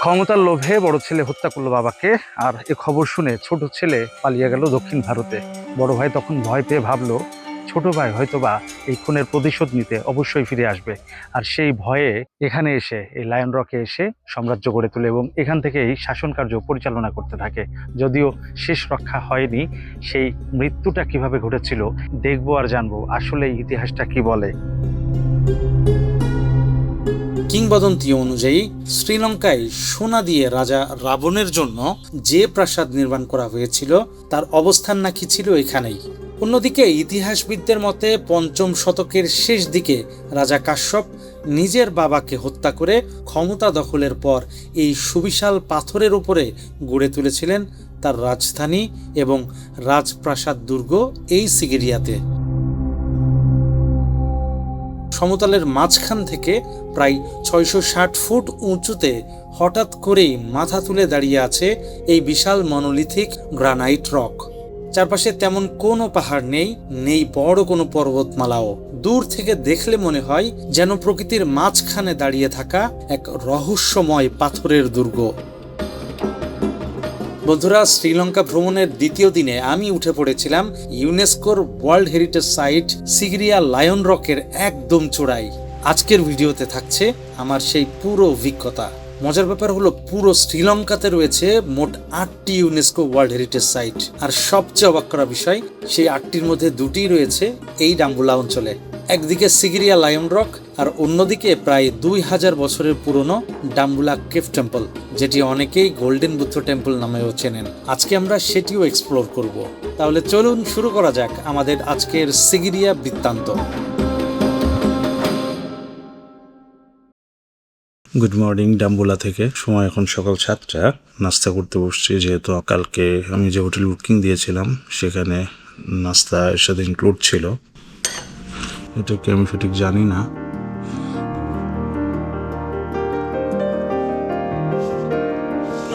ক্ষমতার লোভে বড় ছেলে হত্যা করলো বাবাকে, আর এ খবর শুনে ছোট ছেলে পালিয়ে গেল দক্ষিণ ভারতে। বড় ভাই তখন ভয় পেয়ে ভাবলো ছোট ভাই হয়তোবা এই খুনের প্রতিশোধ নিতে অবশ্যই ফিরে আসবে। আর সেই ভয়ে এখানে এসে, এই লায়ন রকে এসে সাম্রাজ্য গড়ে তোলে এবং এখান থেকেই শাসন কার্য পরিচালনা করতে থাকে। যদিও শেষ রক্ষা হয়নি, সেই মৃত্যুটা কিভাবে ঘটেছিল দেখবো আর জানবো আসলে ইতিহাসটা কি বলে। কিংবদন্তি অনুযায়ী শ্রীলঙ্কায় সোনা দিয়ে রাজা রাবণের জন্য যে প্রাসাদ নির্মাণ করা হয়েছিল তার অবস্থান নাকি ছিল এখানেই। অন্যদিকে ইতিহাসবিদদের মতে ৫ম শতকের শেষ দিকে রাজা কাশ্যপ নিজের বাবাকে হত্যা করে ক্ষমতা দখলের পর এই সুবিশাল পাথরের উপরে গড়ে তুলেছিলেন তার রাজধানী এবং রাজপ্রাসাদ দুর্গ এই সিগিরিয়াতে। সমতলের মাঝখান থেকে প্রায় ৬৬০ ফুট উঁচুতে হঠাৎ করেই মাথা তুলে দাঁড়িয়ে আছে এই বিশাল মনোলিথিক গ্রানাইট রক। চারপাশে তেমন কোনো পাহাড় নেই, নেই বড় কোনো পর্বতমালাও। দূর থেকে দেখলে মনে হয় যেন প্রকৃতির মাঝখানে দাঁড়িয়ে থাকা এক রহস্যময় পাথরের দুর্গ। বন্ধুরা, শ্রীলঙ্কা ভ্রমণের দ্বিতীয় দিনে আমি উঠে পড়েছিলাম ইউনেস্কোর world heritage site Sigiriya lion রকের একদম চূড়ায়। আজকের ভিডিওতে থাকছে আমার সেই পুরো অভিজ্ঞতা। মজার ব্যাপার হলো পুরো শ্রীলঙ্কাতে রয়েছে মোট ৮টি ইউনেস্কো ওয়ার্ল্ড হেরিটেজ সাইট, আর সবচেয়ে অবাক করা বিষয় সেই ৮টির মধ্যে ২টি রয়েছে এই ডাম্বুলা অঞ্চলে। একদিকে সিগিরিয়া লায়ন রক আর অন্যদিকে প্রায় ২০০০ বছরের পুরনো ডাম্বুলা কেভ টেম্পল, যেটি অনেকেই গোল্ডেন বুদ্ধ টেম্পল নামেও চেনেন। আজকে আমরা সেটিও এক্সপ্লোর করব। তাহলে চলুন শুরু করা যাক আমাদের আজকের সিগিরিয়া বৃত্তান্ত। গুড মর্নিং ডাম্বুলা থেকে। সময় এখন সকাল 7টা। নাস্তা করতে বসছি, যেহেতু কালকে আমি যে হোটেল বুকিং দিয়েছিলাম সেখানে নাস্তা এর সাথে ইনক্লুড ছিল। এটাকে আমি সঠিক জানি না।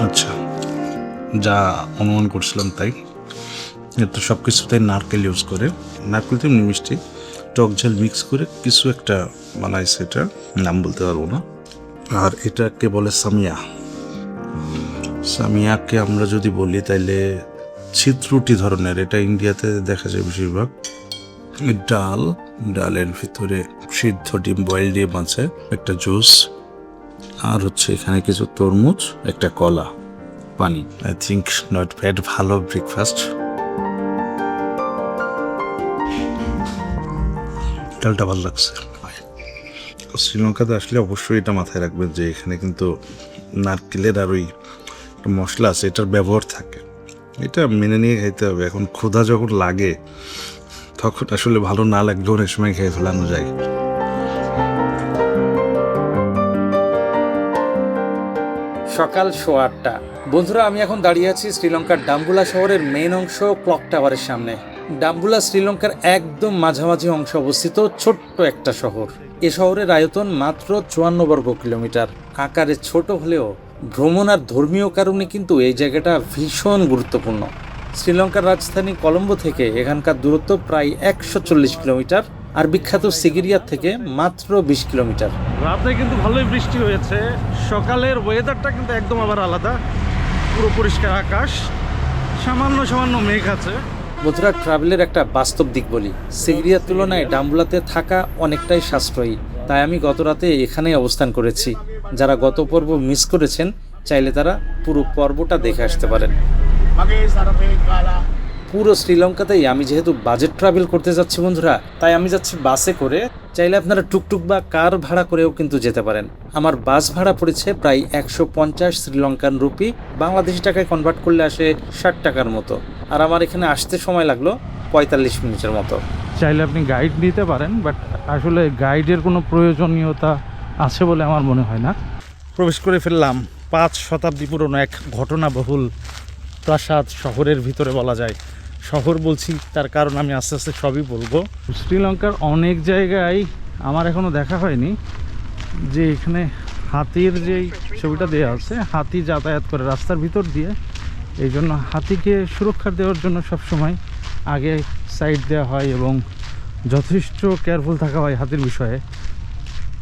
আচ্ছা, যা অনুমান করছিলাম তাই। তো সব কিছুতে নারকেল ইউজ করে, নারকেল তো এমনি মিষ্টি, টক ঝাল মিক্স করে কিছু একটা বানাইছে, এটা নাম বলতে পারবো না। আর এটাকে বলে সামিয়া। সামিয়াকে আমরা যদি বলি তাইলে ছিদ্রুটি ধরনের, এটা ইন্ডিয়াতে দেখা যায় বেশিরভাগ। ডালের ভিতরে সিদ্ধ ডিম বয়েল দিয়ে বাঁচে, একটা জুস, আর হচ্ছে এখানে কিছু তরমুজ, একটা কলা, পানি। আই থিঙ্ক নট ব্যাড, ভালো ব্রেকফাস্ট। ডালটা ভালো লাগছে। শ্রীলঙ্কাতে আসলে অবশ্যই এটা মাথায় রাখবেন যে এখানে কিন্তু নারকেলের আর ওই মশলা আছে, এটার ব্যবহার থাকে। এটা মেনে নিয়ে খাইতে হবে। এখন ক্ষুধা যখন লাগে তখন আসলে ভালো না লাগলেও অনেক সময় খেয়ে ফেলানো যায়। সকাল 8:15। বন্ধুরা, আমি এখন দাঁড়িয়ে আছি শ্রীলঙ্কার ডাম্বুলা শহরের মেইন অংশ ক্লক টাওয়ারের সামনে। ডাম্বুলা শ্রীলঙ্কার একদম মাঝামাঝি অংশে অবস্থিত ছোট্ট একটা শহর। এ শহরের আয়তন মাত্র ৫৪ বর্গ কিলোমিটার। আকারে ছোট হলেও ভ্রমণ আর ধর্মীয় কারণে কিন্তু এই জায়গাটা ভীষণ গুরুত্বপূর্ণ। শ্রীলঙ্কার রাজধানী কলম্বো থেকে এখানকার দূরত্ব প্রায় ১৪০ কিলোমিটার, আর বিখ্যাত সিগিরিয়া থেকে মাত্র ২০ কিলোমিটার। রাতে কিন্তু ভালোই বৃষ্টি হয়েছে। সকালের ওয়েদারটা কিন্তু একদম আবার আলাদা, পুরো পরিষ্কার আকাশ, সামান্য সামান্য মেঘ আছে। বন্ধুরা, ট্রাভেলের একটা বাস্তব দিক বলি, সিগিরিয়ার তুলনায় ডাম্বুলাতে থাকা অনেকটাই সাশ্রয়ী। তাই আমি গত রাতে এখানেই অবস্থান করেছি। যারা গত পর্ব মিস করেছেন চাইলে তারা পুরো পর্বটা দেখে আসতে পারেন। পুরো শ্রীলঙ্কাতেই আমি যেহেতু বাজেট ট্রাভেল করতে যাচ্ছি বন্ধুরা, তাই আমি যাচ্ছি বাসে করে। চাইলে আপনারা টুকটুক বা কার ভাড়া করেও কিন্তু যেতে পারেন। আমার বাস ভাড়া পড়েছে প্রায় ১৫০ শ্রীলঙ্কান রুপি, বাংলাদেশি টাকায় কনভার্ট করলে আসে ৬০ টাকার মতো। আর আমার এখানে আসতে সময় লাগলো ৪৫ মিনিটের মতো। চাইলে আপনি গাইড নিতে পারেন, বাট আসলে গাইডের কোনো প্রয়োজনীয়তা আছে বলে আমার মনে হয় না। প্রবেশ করে ফেললাম ৫ শতাব্দী পুরনো এক ঘটনাবহুল প্রাসাদ শহরের ভিতরে বলা যায়। শহর বলছি তার কারণ আমি আস্তে আস্তে সবই বলবো। শ্রীলঙ্কার অনেক জায়গায় আমার এখনও দেখা হয়নি যে এখানে হাতির যেই ছবিটা দেওয়া আছে, হাতি যাতায়াত করে রাস্তার ভিতর দিয়ে। এই জন্য হাতিকে সুরক্ষা দেওয়ার জন্য সবসময় আগে সাইড দেওয়া হয় এবং যথেষ্ট কেয়ারফুল থাকা হয় হাতির বিষয়ে।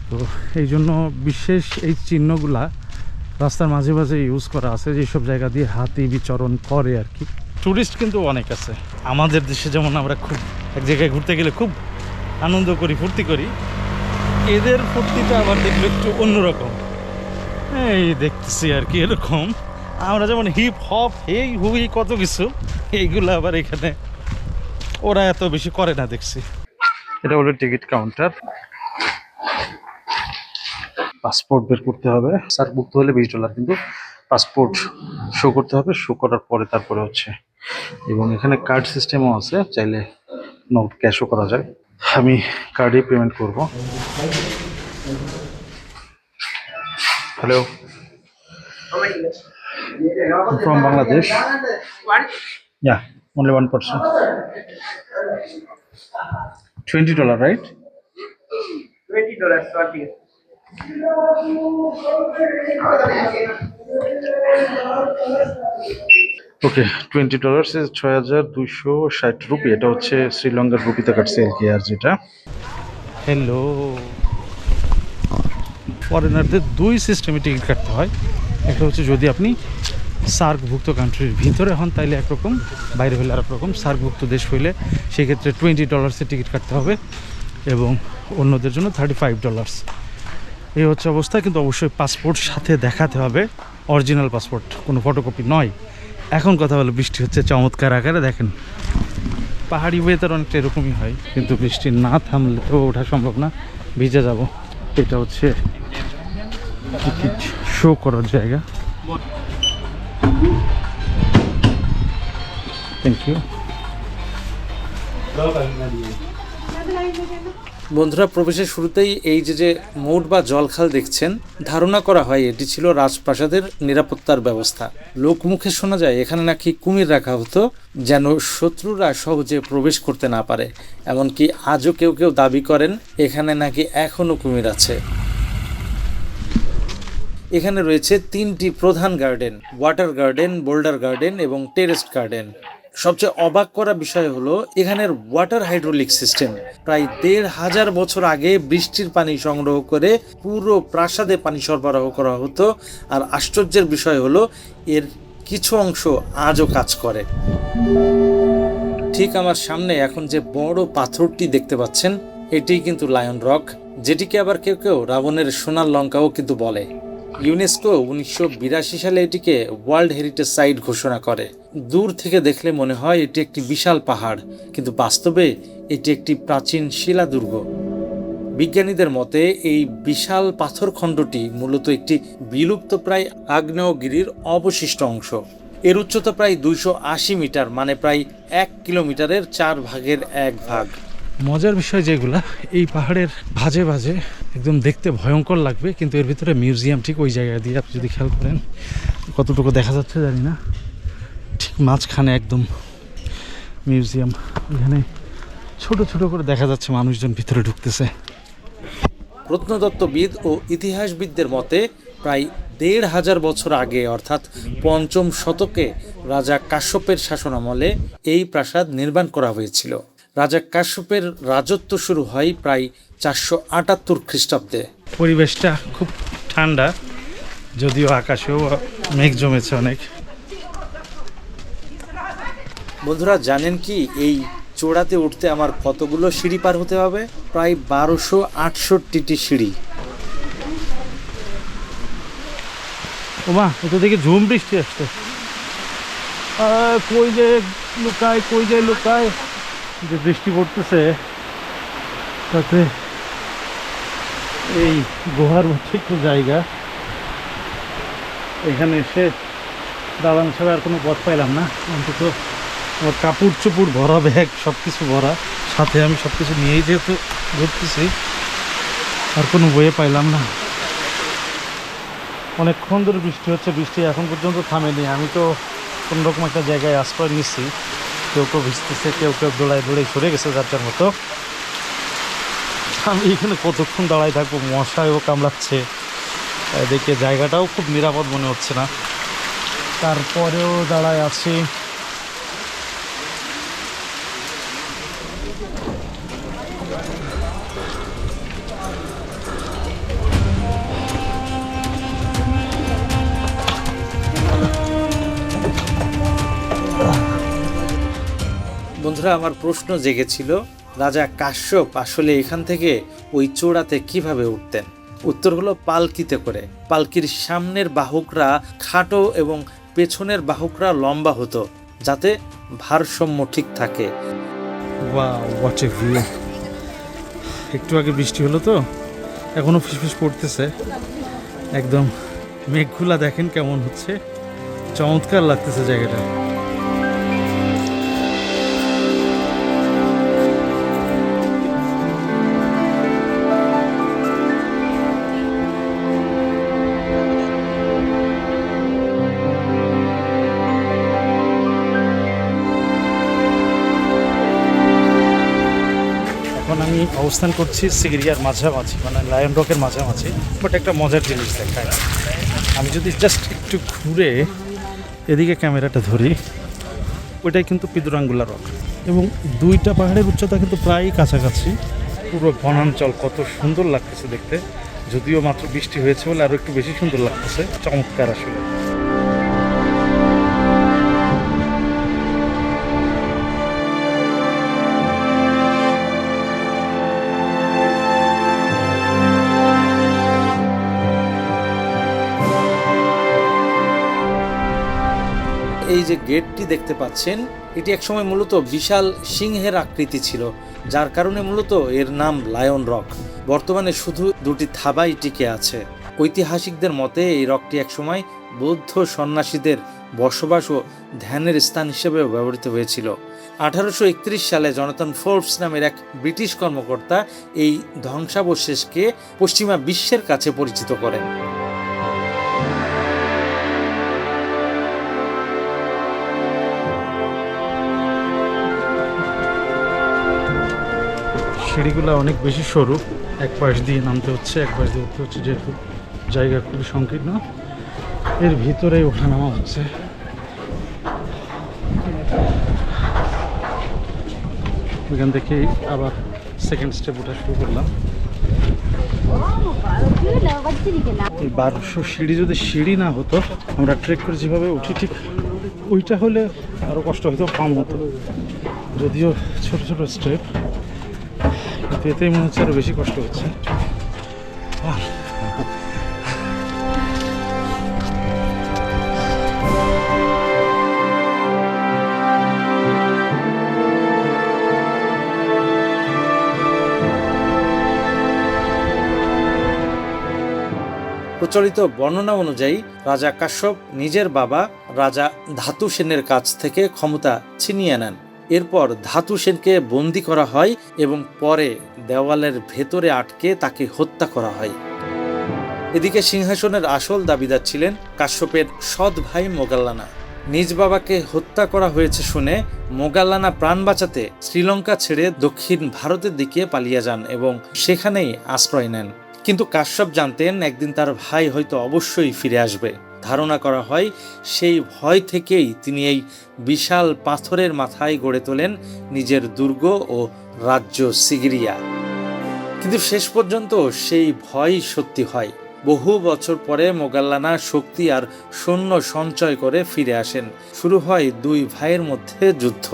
তো এই জন্য বিশেষ এই চিহ্নগুলা রাস্তার মাঝে মাঝে ইউজ করা আছে, যেসব জায়গা দিয়ে হাতি বিচরণ করে আর কি। টুরিস্ট কিন্তু অনেক আছে। আমাদের দেশে যেমন আমরা খুব এক জায়গায় ঘুরতে গেলে খুব আনন্দ করি, ফুর্তি করি, এদের ফুর্তিটা আবার দেখলে একটু অন্যরকম। এই দেখতেছি আর কি এরকম। আমরা যেমন হিপ হপ এই হুই কত কিছু, এইগুলো আবার এখানে ওরা এত বেশি করে না দেখছি। এটা হলো টিকিট কাউন্টার। পাসপোর্ট বের করতে হবে, সার্কভুক্ত হলে $20, কিন্তু পাসপোর্ট শো করতে হবে, শো করার পরে তারপরে হচ্ছে। এবং এখানে কার্ড সিস্টেমও আছে, চাইলে নোট ক্যাশও করা যায়। আমি কার্ডেই পেমেন্ট করব। Hello, from Bangladesh. Yeah, only one person. $20, right? $20, sorry. Okay, $20 is 6,260 rupee. এটা হচ্ছে শ্রীলঙ্কার রুপিতে কাটছে LKR যেটা। হ্যালো, ফরেনারদের দুই সিস্টেমে টিকিট কাটতে হয়। একটা হচ্ছে যদি আপনি সার্কভুক্ত কান্ট্রির ভিতরে হন তাইলে একরকম, বাইরে হলে আর একরকম। সার্কভুক্ত দেশ হইলে সেক্ষেত্রে $20 টিকিট কাটতে হবে এবং অন্যদের জন্য $35। এই হচ্ছে অবস্থা। কিন্তু অবশ্যই পাসপোর্ট সাথে দেখাতে হবে, অরিজিনাল পাসপোর্ট, কোনো ফটোকপি নয়। এখন কথা হলো বৃষ্টি হচ্ছে চমৎকার আকারে, দেখেন পাহাড়ি ওয়েদার অনেকটা এরকমই হয়, কিন্তু বৃষ্টি না থামলে তো ওঠা সম্ভব না, ভিজে যাব। এটা হচ্ছে টিকিট শো করার জায়গা। Thank you. বন্ধুরা, প্রবেশের শুরুতেই এই যে মোট বা জলখাল দেখছেন, ধারণা করা হয় এটি ছিল রাজপ্রাসাদের নিরাপত্তার ব্যবস্থা। লোকমুখে শোনা যায় এখানে নাকি কুমির রাখা হতো, যেন শত্রুরা সহজে প্রবেশ করতে না পারে। এমনকি আজও কেউ কেউ দাবি করেন এখানে নাকি এখনও কুমির আছে। এখানে রয়েছে 3টি প্রধান garden: water garden, boulder garden এবং টেরেস্ট গার্ডেন। সবচেয়ে অবাক করা বিষয় হলো এখানের ওয়াটার হাইড্রোলিক সিস্টেম। প্রায় 1,500 বছর আগে বৃষ্টির পানি সংগ্রহ করে পুরো প্রাসাদে পানি সরবরাহ করা হতো। আর আশ্চর্যের বিষয় হলো এর কিছু অংশ আজও কাজ করে। ঠিক আমার সামনে এখন যে বড় পাথরটি দেখতে পাচ্ছেন, এটি কিন্তু লায়ন রক, যেটিকে আবার কেউ কেউ রাবণের সোনার লঙ্কাও কিন্তু বলে। ইউনেস্কো 1982 সালে এটিকে ওয়ার্ল্ড হেরিটেজ সাইট ঘোষণা করে। দূর থেকে দেখলে মনে হয় এটি একটি বিশাল পাহাড়, কিন্তু বাস্তবে এটি একটি প্রাচীন শিলাদুর্গ। বিজ্ঞানীদের মতে এই বিশাল পাথরখণ্ডটি মূলত একটি বিলুপ্তপ্রায় আগ্নেয়গিরির অবশিষ্ট অংশ। এর উচ্চতা প্রায় 280 মিটার, মানে প্রায় 1 কিলোমিটারের 4 ভাগের 1 ভাগ। মজার বিষয় যেগুলা, এই পাহাড়ের ভাজে ভাজে একদম দেখতে ভয়ঙ্কর লাগবে, কিন্তু এর ভিতরে মিউজিয়াম ঠিক ওই জায়গা দিয়ে, আপনি যদি খেয়াল করেন কতটুকু দেখা যাচ্ছে জানি না, ঠিক মাঝখানে একদম মিউজিয়াম। এখানে ছোট ছোট করে দেখা যাচ্ছে মানুষজন ভিতরে ঢুকতেছে। প্রত্নতত্ত্ববিদ ও ইতিহাসবিদদের মতে প্রায় 1,500 বছর আগে, অর্থাৎ 5ম শতকে রাজা কাশ্যপের শাসনামলে এই প্রাসাদ নির্মাণ করা হয়েছিল। রাজা কাশ্যপের রাজত্ব শুরু হয় প্রায় 478 খ্রিস্টাব্দে। পরিবেশটা খুব ঠান্ডা, যদিও আকাশেও মেঘ জমেছে অনেক। বন্ধুরা, জানেন কি এই চূড়াতে উঠতে আমার কতগুলো সিঁড়ি পার হতে হবে? প্রায় 1268টি সিঁড়ি। ওমা, ওটা দেখে ঝুম বৃষ্টি আসছে। কই যে লুকায়, কই যে লুকায়, যে বৃষ্টি পড়তেছে তাতে এই গুহার মধ্যে একটু জায়গা, এখানে এসে দাঁড়ানো ছাড়া আর কোনো পথ পাইলাম না। অন্তত আমার কাপড় চোপড় ভরা, ব্যাগ সব কিছু ভরা, সাথে আমি সব কিছু নিয়েই যেহেতু ঘুরতেছি, আর কোনো বইয়ে পাইলাম না। অনেকক্ষণ ধরে বৃষ্টি হচ্ছে, বৃষ্টি এখন পর্যন্ত থামেনি। আমি তো কোনোরকম একটা জায়গায় আশ্রয় নিচ্ছি, কেউ কেউ ভিজতেছে, কেউ কেউ দৌড়ায় দৌড়াই সরে গেছে যার যার মতো। আমি এখানে কতক্ষণ দাঁড়ায় থাকবো, মশায়ও কামড়াচ্ছে, দেখে জায়গাটাও খুব নিরাপদ মনে হচ্ছে না, তারপরেও দাঁড়ায় আছি। বন্ধুরা, আমার প্রশ্ন জেগেছিল, রাজা কাশ্যপ আসলে এখান থেকে ওই চূড়াতে কিভাবে উঠতেন? উত্তর হলো পালকিতে করে। পালকির সামনের বাহকরা খাটো এবং পেছনের বাহকরা লম্বা হতো, যাতে ভারসাম্য ঠিক থাকে। Wow, what a view! একটু আগে বৃষ্টি হলো তো, এখনো ফিসফিস পড়তেছে। একদম মেঘগুলা দেখেন কেমন হচ্ছে, চমৎকার লাগতেছে জায়গাটা। এখন আমি অবস্থান করছি সিগিরিয়ার মাঝামাঝি, মানে লায়ন রকের মাঝামাঝি। বাট একটা মজার জিনিস দেখায়, আমি যদি জাস্ট একটু ঘুরে এদিকে ক্যামেরাটা ধরি, ওইটাই কিন্তু পিদুরাঙ্গুলা রক, এবং দুইটা পাহাড়ের উচ্চতা কিন্তু প্রায় কাছাকাছি। পুরো বনাঞ্চল কত সুন্দর লাগতেছে দেখতে, যদিও মাত্র বৃষ্টি হয়েছে বলে আরও একটু বেশি সুন্দর লাগতেছে। চমৎকার আসলে। এই যে গেটটি দেখতে পাচ্ছেন, এটি একসময় মূলত বিশাল সিংহের আকৃতি ছিল, যার কারণে মূলত এর নাম লায়ন রক। বর্তমানে শুধু দুটি থাবাই টিকে আছে। ঐতিহাসিকদের মতে এই রকটি একসময় বৌদ্ধ সন্ন্যাসীদের বসবাস ও ধ্যানের স্থান হিসেবেও ব্যবহৃত হয়েছিল। 1831 সালে জনাথন ফোর্বস নামের এক ব্রিটিশ কর্মকর্তা এই ধ্বংসাবশেষকে পশ্চিমা বিশ্বের কাছে পরিচিত করেন। সিঁড়িগুলো অনেক বেশি সরু, এক পাশ দিয়ে নামতে হচ্ছে, এক পাশ দিয়ে উঠতে হচ্ছে, যেহেতু জায়গা খুবই সংকীর্ণ। এর ভিতরেই ওঠানামা হচ্ছে। ওইখান থেকে আবার সেকেন্ড স্টেপ ওঠা শুরু করলাম। এই 1200 সিঁড়ি যদি সিঁড়ি না হতো, আমরা ট্রেক করে যেভাবে উঠি ঠিক ওইটা হলে আরও কষ্ট হতো, কম হতো। যদিও ছোট ছোট স্টেপ, কিন্তু এতেই মনে হচ্ছে আরও বেশি কষ্ট হচ্ছে। প্রচলিত বর্ণনা অনুযায়ী রাজা কাশ্যপ নিজের বাবা রাজা ধাতু সেনের কাছ থেকে ক্ষমতা ছিনিয়ে নেন। এরপর ধাতু সেনকে বন্দী করা হয় এবং পরে দেওয়ালের ভেতরে আটকে তাকে হত্যা করা হয়। এদিকে সিংহাসনের আসল দাবিদার ছিলেন কাশ্যপের সৎ ভাই মোগাল্লানা। নিজ বাবাকে হত্যা করা হয়েছে শুনে মোগাল্লানা প্রাণ বাঁচাতে শ্রীলঙ্কা ছেড়ে দক্ষিণ ভারতের দিকে পালিয়ে যান এবং সেখানেই আশ্রয় নেন। কিন্তু কাশ্যপ জানতেন একদিন তার ভাই হয়তো অবশ্যই ফিরে আসবে। ধারণা করা হয় সেই ভয় থেকেই তিনি এই বিশাল পাথরের মাথায় গড়ে তোলেন নিজের দুর্গ ও রাজ্য সিগিরিয়া। কিন্তু শেষ পর্যন্ত সেই ভয় সত্যি হয়। বহু বছর পরে মোগাল্লানা শক্তি আর সৈন্য সঞ্চয় করে ফিরে আসেন। শুরু হয় দুই ভাইয়ের মধ্যে যুদ্ধ।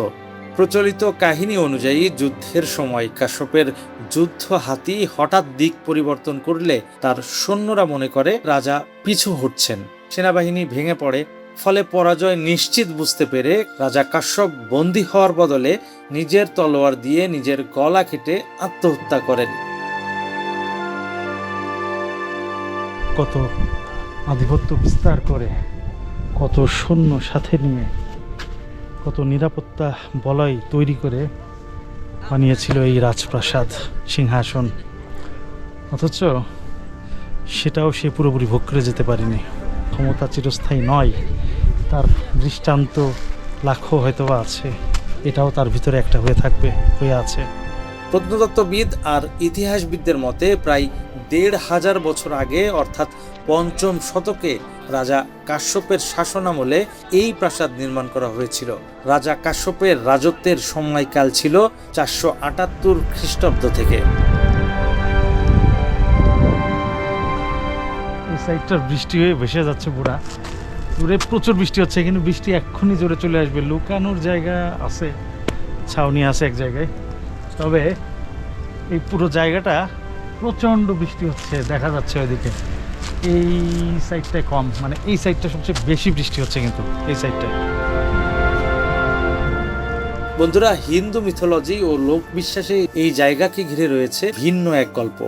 প্রচলিত কাহিনী অনুযায়ী যুদ্ধের সময় কাশ্যপের যুদ্ধ হাতি হঠাৎ দিক পরিবর্তন করলে তার সৈন্যরা মনে করে রাজা পিছু হটছেন। সেনাবাহিনী ভেঙে পড়ে। ফলে পরাজয় নিশ্চিত বুঝতে পেরে রাজা কাশ্যপ বন্দী হওয়ার বদলে নিজের তলোয়ার দিয়ে নিজের গলা কেটে আত্মহত্যা করেন। কত আধিপত্য বিস্তার করে, কত সৈন্য সাথে নিয়ে, কত নিরাপত্তা বলয় তৈরি করে বানিয়েছিল এই রাজপ্রাসাদ, সিংহাসন। অথচ সেটাও সে পুরোপুরি ভোগ করে যেতে পারেনি। ক্ষমতা চিরস্থায়ী নয়, তার দৃষ্টান্ত লাখো হয়তোবা আছে, এটাও তার ভিতরে একটা হয়ে আছে। প্রত্নতত্ত্ববিদ আর ইতিহাসবিদদের মতে প্রায় ১৫০০ বছর আগে অর্থাৎ ৫ম শতকে রাজা কাশ্যপের শাসনামলে এই প্রাসাদ নির্মাণ করা হয়েছিল। রাজা কাশ্যপের রাজত্বের সময়কাল ছিল ৪৭৮ খ্রিস্টাব্দ থেকে। এই সাইডটার বৃষ্টি হয়ে ভেসে যাচ্ছে পুরা, দূরে প্রচুর বৃষ্টি হচ্ছে, কিন্তু বৃষ্টি এক্ষুনি জোরে চলে আসবে। লুকানোর জায়গা আছে, ছাউনি আছে এক জায়গায়। তবে এই পুরো জায়গাটা প্রচণ্ড বৃষ্টি হচ্ছে, দেখা যাচ্ছে ওইদিকে। এই সাইডটায় কম, মানে এই সাইডটা সবচেয়ে বেশি বৃষ্টি হচ্ছে কিন্তু এই সাইডটায়। বন্ধুরা, হিন্দু মিথোলজি ও লোকবিশ্বাসে এই জায়গাকে ঘিরে রয়েছে ভিন্ন এক গল্প।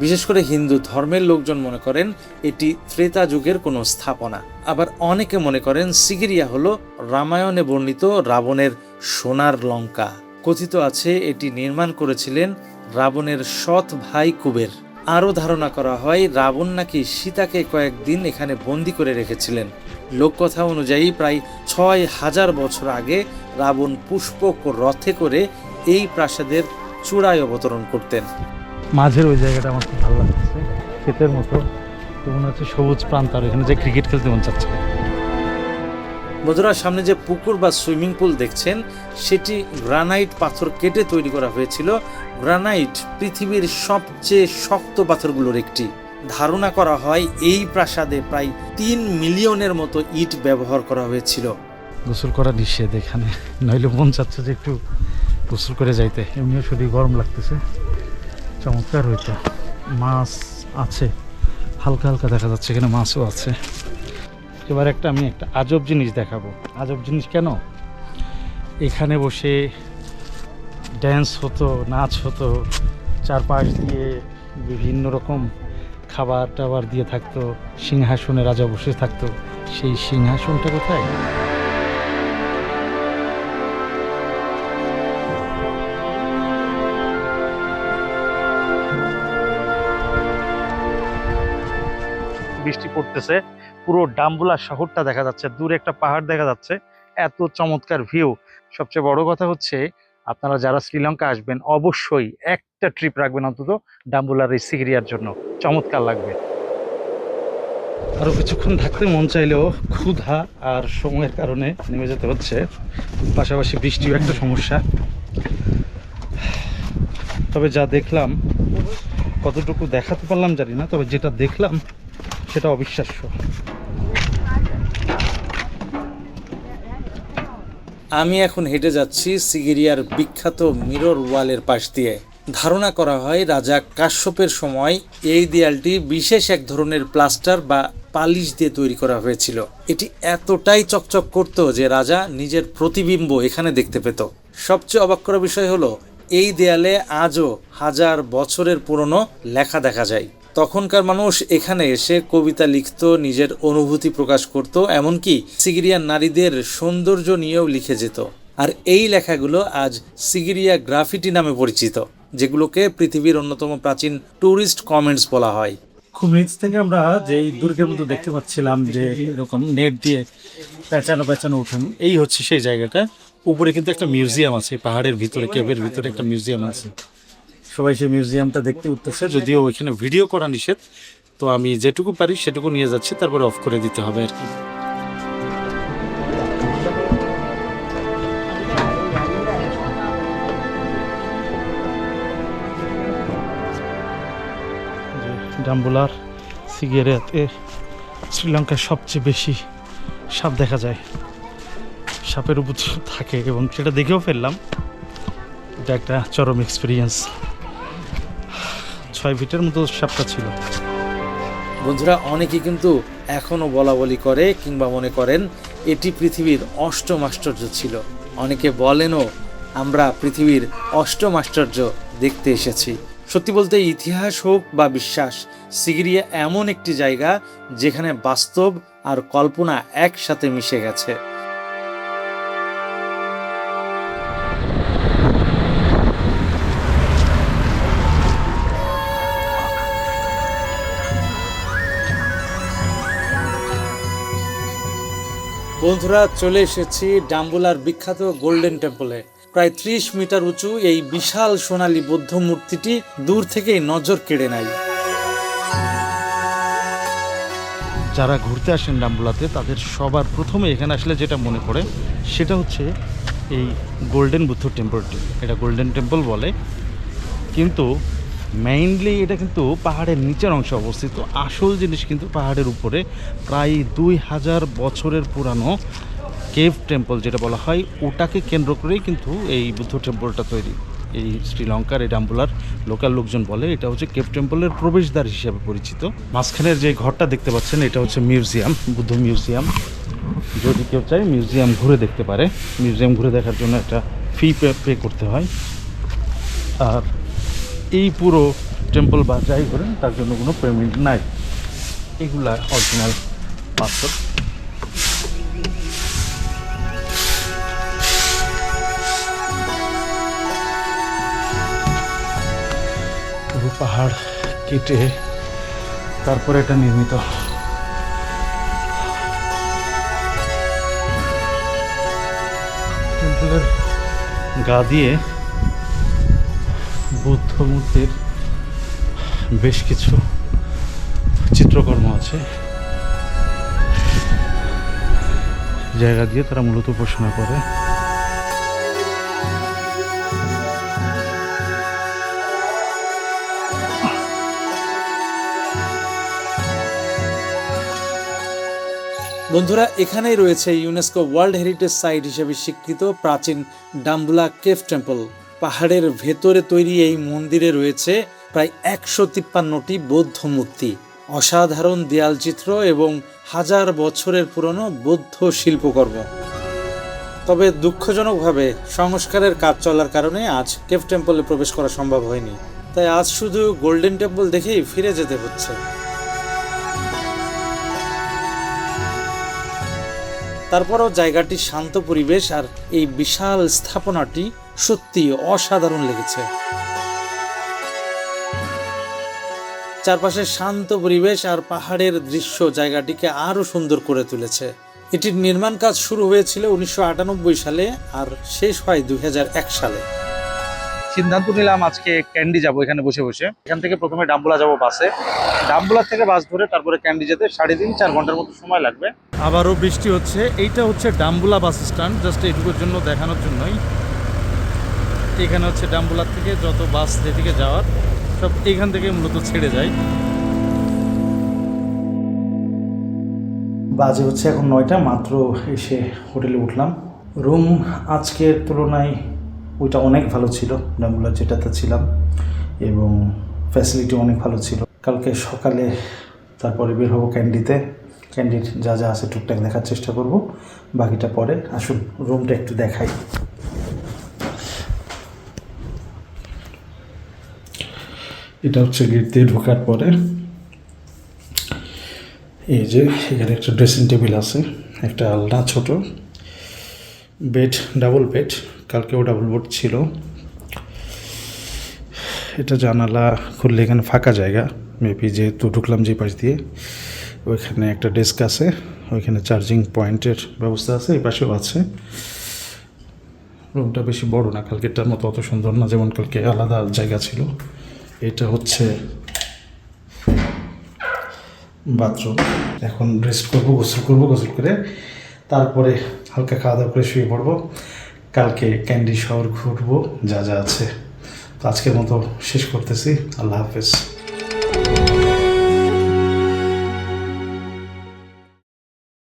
বিশেষ করে হিন্দু ধর্মের লোকজন মনে করেন এটি ত্রেতা যুগের কোনো স্থাপনা। আবার অনেকে মনে করেন সিগিরিয়া হলো রামায়ণে বর্ণিত রাবণের সোনার লঙ্কা। কথিত আছে এটি নির্মাণ করেছিলেন রাবণের সৎ ভাই কুবের। আরও ধারণা করা হয় রাবণ নাকি সীতাকে কয়েকদিন এখানে বন্দি করে রেখেছিলেন। লোককথা অনুযায়ী প্রায় ৬,০০০ বছর আগে রাবণ পুষ্পক রথে করে এই প্রাসাদের চূড়ায় অবতরণ করতেন। মাঝের ওই জায়গাটা আমার খুব ভালো লাগছে, ক্ষেতের মতো, তো মনে হচ্ছে সবুজ প্রান্তর, এখানে যে ক্রিকেট খেলতে মন চাচ্ছে। বন্ধুরা, সামনে যে পুকুর বা সুইমিং পুল দেখছেন সেটি গ্রানাইট পাথর কেটে তৈরি করা হয়েছিল। গ্রানাইট পৃথিবীর সবচেয়ে শক্ত পাথরগুলোর একটি। ধারণা করা হয় এই প্রাসাদে প্রায় ৩ মিলিয়নের মতো ইট ব্যবহার করা হয়েছিল। গোসল করা নিষেধ এখানে, নইলে মন চাচ্ছে যে একটু গোসল করে যাইতে। এমনিও শরীর গরম লাগতেছে। চমৎকার হইতো। মাছ আছে, হালকা হালকা দেখা যাচ্ছে, এখানে মাছও আছে। এবার আমি একটা আজব জিনিস দেখাবো। আজব জিনিস কেন? এখানে বসে ড্যান্স হতো, নাচ হতো, চারপাশ দিয়ে বিভিন্ন রকম খাবার টাবার দিয়ে থাকতো, সিংহাসনে রাজা বসে থাকতো। সেই সিংহাসনটা কোথায়? বৃষ্টি পড়তেছে, পুরো ডাম্বুলা শহরটা দেখা যাচ্ছে, দূরে একটা পাহাড় দেখা যাচ্ছে। এত চমৎকার ভিউ। সবচেয়ে বড় কথা হচ্ছে আপনারা যারা শ্রীলঙ্কা আসবেন অবশ্যই একটা ট্রিপ রাখবেন অন্তত ডাম্বুলার এই সিগিরিয়ার জন্য, চমৎকার লাগবে। আরও কিছুক্ষণ থাকতে মন চাইলেও ক্ষুধা আর সময়ের কারণে নেমে যেতে হচ্ছে। পাশাপাশি বৃষ্টিও একটা সমস্যা। তবে যা দেখলাম, কতটুকু দেখাতে পারলাম জানি না, তবে যেটা দেখলাম সেটা অবিশ্বাস্য। আমি এখন হেঁটে যাচ্ছি সিগিরিয়ার বিখ্যাত মিরর ওয়ালের পাশ দিয়ে। ধারণা করা হয় রাজা কাশ্যপের সময় এই দেয়ালটি বিশেষ এক ধরনের প্লাস্টার বা পালিশ দিয়ে তৈরি করা হয়েছিল। এটি এতটাই চকচক করত যে রাজা নিজের প্রতিবিম্ব এখানে দেখতে পেত। সবচেয়ে অবাক করা বিষয় হলো এই দেয়ালে আজও 1000 বছরের পুরনো লেখা দেখা যায়। তখনকার মানুষ এখানে এসে কবিতা লিখত, নিজের অনুভূতি প্রকাশ করত, এমনকি সিগিরিয়ার নারীদের সৌন্দর্য নিয়েও লিখে যেত। আর এই লেখাগুলো আজ সিগিরিয়া গ্রাফিটি নামে পরিচিত, যেগুলোকে পৃথিবীর অন্যতম প্রাচীন ট্যুরিস্ট কমেন্টস বলা হয়। খুব নিচ থেকে আমরা যেই দুর্গের মতো দেখতে পাচ্ছিলাম যে এরকম নেট দিয়ে পেঁচানো উঠেন, এই হচ্ছে সেই জায়গাটা। উপরে কিন্তু একটা মিউজিয়াম আছে, পাহাড়ের ভিতরে, কেভের ভিতরে একটা মিউজিয়াম আছে। সবাই সেই মিউজিয়ামটা দেখতে উঠতেছে, যদিও ওইখানে ভিডিও করা নিষেধ। তো আমি যেটুকু পারি সেটুকু নিয়ে যাচ্ছি, তারপরে অফ করে দিতে হবে আর কি। ডাম্বুলার সিগিরিয়াতে শ্রীলঙ্কার সবচেয়ে বেশি সাপ দেখা যায়। সাপের উপদ্রব থাকে এবং সেটা দেখেও ফেললাম। এটা একটা চরম এক্সপিরিয়েন্স। 6 ফিটের মতো সাপটা ছিল। বন্ধুরা, অনেকে কিন্তু এখনও বলা বলি করে কিংবা মনে করেন এটি পৃথিবীর 8ম আশ্চর্য ছিল। অনেকে বলেনও আমরা পৃথিবীর 8ম আশ্চর্য দেখতে এসেছি। সত্যি বলতে ইতিহাস হোক বা বিশ্বাস, সিগিরিয়া এমন একটি জায়গা যেখানে বাস্তব আর কল্পনা একসাথে মিশে গেছে। বন্ধুরা, চলে এসেছি ডাম্বুলার বিখ্যাত গোল্ডেন টেম্পলে। প্রায় 30 মিটার উঁচু এই বিশাল সোনালী বৌদ্ধ মূর্তিটি দূর থেকেই নজর কেড়ে নেয়। যারা ঘুরতে আসেন ডাম্বুলাতে তাদের সবার প্রথমে এখানে আসলে যেটা মনে পড়ে সেটা হচ্ছে এই গোল্ডেন বুদ্ধ টেম্পলটি। এটা গোল্ডেন টেম্পল বলে, কিন্তু মেইনলি এটা কিন্তু পাহাড়ের নিচের অংশে অবস্থিত। আসল জিনিস কিন্তু পাহাড়ের উপরে প্রায় 2000 বছরের পুরানো কেভ টেম্পল যেটা বলা হয়, ওটাকে কেন্দ্র করেই কিন্তু এই বুদ্ধ টেম্পলটা তৈরি। এই শ্রীলঙ্কার এই ডাম্বুলার লোকাল লোকজন বলে এটা হচ্ছে কেভ টেম্পলের প্রবেশদ্বার হিসেবে পরিচিত। মাঝখানের যে ঘরটা দেখতে পাচ্ছেন এটা হচ্ছে মিউজিয়াম, বুদ্ধ মিউজিয়াম। যদি কেউ চায় মিউজিয়াম ঘুরে দেখতে পারে। মিউজিয়াম ঘুরে দেখার জন্য একটা ফি পে করতে হয়। আর এই পুরো টেম্পল বা যাই করেন তার জন্য কোনো পেমেন্ট নাই। এগুলা অরিজিনাল পাথর। পুরো পাহাড় কেটে তারপরে এটা নির্মিত। টেম্পলের গা দিয়ে বুদ্ধ মূর্তির বেশ কিছু চিত্রকর্ম আছে। জায়গা দিয়ে তারা মূলত উপাসনা করে। বন্ধুরা, এখানেই রয়েছে ইউনেস্কো ওয়ার্ল্ড হেরিটেজ সাইট হিসেবে স্বীকৃত প্রাচীন ডাম্বুলা কেভ টেম্পল। পাহাড়ের ভেতরে তৈরি এই মন্দিরে রয়েছে প্রায় 153টি বৌদ্ধ মূর্তি, অসাধারণ দেয়ালচিত্র এবং হাজার বছরের পুরনো বৌদ্ধ শিল্পকর্ম। তবে দুঃখজনকভাবে সংস্কারের কাজ চলার কারণে আজ কেভ টেম্পলে প্রবেশ করা সম্ভব হয়নি। তাই আজ শুধু গোল্ডেন টেম্পল দেখেই ফিরে যেতে হচ্ছে। তারপরও জায়গাটি শান্ত পরিবেশ আর এই বিশাল স্থাপনাটি সত্যি অসাধারণ লেগেছে। চারপাশে শান্ত পরিবেশ আর পাহাড়ের দৃশ্য জায়গাটিকে আরো সুন্দর করে তুলেছে। এটির নির্মাণ কাজ শুরু হয়েছিল 1998 সালে আর শেষ হয় 2001 সালে। সিদ্ধান্ত নিলাম আজকে ক্যান্ডি যাব। এখানে বসে বসে এখান থেকে প্রথমে ডাম্বুলা যাব বাসে, ডাম্বুলার থেকে বাস ধরে তারপরে ক্যান্ডি যেতে 3.5-4 ঘন্টার মতো সময় লাগবে। আবারও বৃষ্টি হচ্ছে। এইটা হচ্ছে ডাম্বুলা বাস স্ট্যান্ড, জাস্ট এইটুকুর জন্য দেখানোর জন্যই। এখানে হচ্ছে ডাম্বুলার থেকে যত বাস যেদিকে যাওয়ার সব এইখান থেকে মূলত ছেড়ে যায়। বাজে হচ্ছে এখন 9টা, মাত্র এসে হোটেলে উঠলাম। রুম আজকের তুলনায় ওইটা অনেক ভালো ছিল, ডাম্বুলার যেটাতে ছিলাম, এবং ফ্যাসিলিটি অনেক ভালো ছিল। কালকে সকালে তারপরে বের হবো ক্যান্ডিতে। ক্যান্ডির যা যা আছে টুকটাক দেখার চেষ্টা করব, বাকিটা পরে। আসুন রুমটা একটু দেখাই। এটা হচ্ছে গেট দিয়ে ঢোকার পরে এই যে এখানে একটা ড্রেসিং টেবিল আছে, একটা আলনা, ছোট বেড, ডাবল বেড। কালকেও ডাবল বেড ছিল। এটা জানালা খুললে এখানে ফাঁকা জায়গা, মেবি যেহেতু ঢুকলাম যে পাশ দিয়ে। ওইখানে একটা ডেস্ক আছে, ওইখানে চার্জিং পয়েন্টের ব্যবস্থা আছে, এই পাশেও আছে। রুমটা বেশি বড় না, কালকেরটার মতো অত সুন্দর না, যেমন কালকে আলাদা জায়গা ছিল। এটা হচ্ছে বাথরুম। এখন রেস্ট করবো, গোসল করবো, গোসল করে তারপরে হালকা খাওয়া দাওয়া করে শুয়ে পড়বো। কালকে ক্যান্ডি শহর ঘুরবো, যা যা আছে। তো আজকের মতো শেষ করতেছি। আল্লাহ হাফেজ।